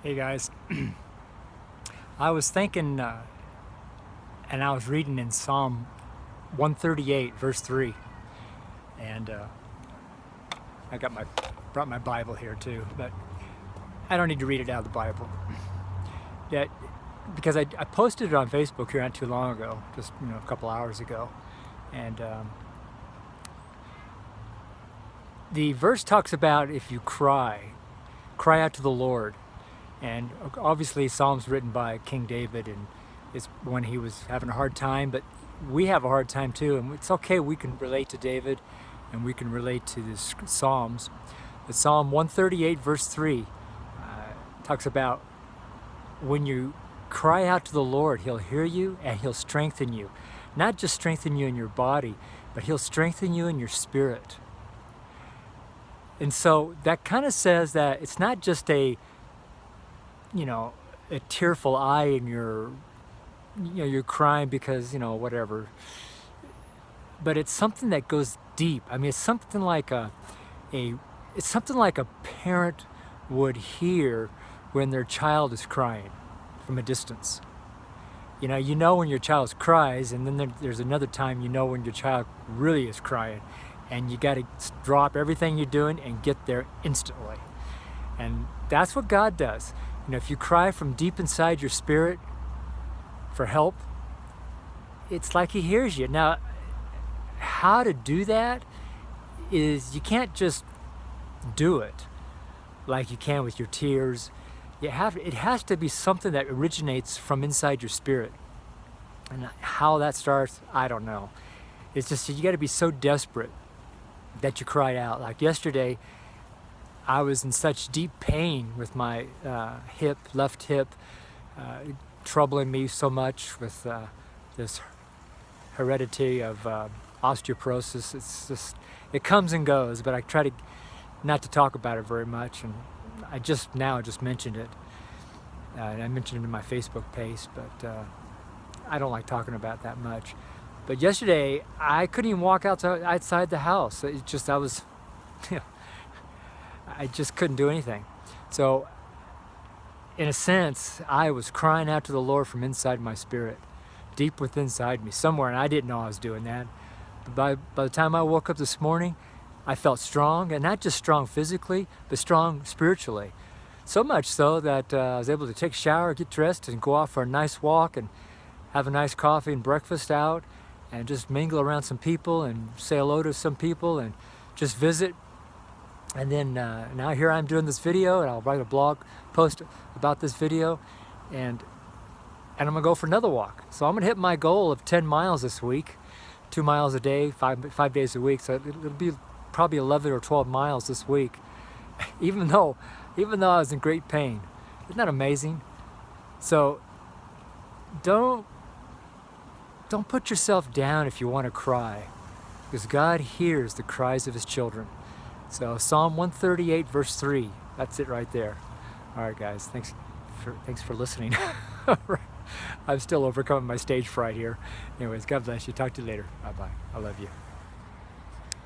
Hey guys, I was thinking, and I was reading in Psalm 138, verse 3, and I brought my Bible here too, but I don't need to read it out of the Bible. Yet, because I posted it on Facebook here not too long ago, just a couple hours ago, and the verse talks about if you cry out to the Lord. And obviously Psalms written by King David, and it's when he was having a hard time, but we have a hard time too, and it's okay, we can relate to David and we can relate to the Psalms. But Psalm 138 verse 3 talks about when you cry out to the Lord, he'll hear you and he'll strengthen you. Not just strengthen you in your body, but he'll strengthen you in your spirit. And so that kind of says that it's not just a tearful eye and you're crying because, whatever. But it's something that goes deep. I mean, it's something like a parent would hear when their child is crying from a distance. You know when your child cries, and then there's another time when your child really is crying, and you got to drop everything you're doing and get there instantly. And that's what God does. If you cry from deep inside your spirit for help, it's like he hears you. Now, how to do that is you can't just do it like you can with your tears. It has to be something that originates from inside your spirit. And how that starts, I don't know. It's just you got to be so desperate that you cry out. Like yesterday, I was in such deep pain with my left hip, troubling me so much with this heredity of osteoporosis. It comes and goes, but I try not to talk about it very much. And I just mentioned it. And I mentioned it in my Facebook page, but I don't like talking about that much. But yesterday, I couldn't even walk outside the house. I just couldn't do anything. So, in a sense, I was crying out to the Lord from inside my spirit, deep within inside me, somewhere, and I didn't know I was doing that. But by the time I woke up this morning, I felt strong, and not just strong physically, but strong spiritually. So much so that I was able to take a shower, get dressed, and go off for a nice walk, and have a nice coffee and breakfast out, and just mingle around some people, and say hello to some people, and just visit. And then now here I'm doing this video, and I'll write a blog post about this video, and I'm gonna go for another walk. So I'm gonna hit my goal of 10 miles this week, 2 miles a day, five days a week. So it'll be probably 11 or 12 miles this week, even though I was in great pain. Isn't that amazing? So don't put yourself down if you want to cry, because God hears the cries of his children. So Psalm 138 verse 3, that's it right there. All right guys, thanks for listening. I'm still overcoming my stage fright here. Anyways, God bless you. Talk to you later. Bye-bye. I love you.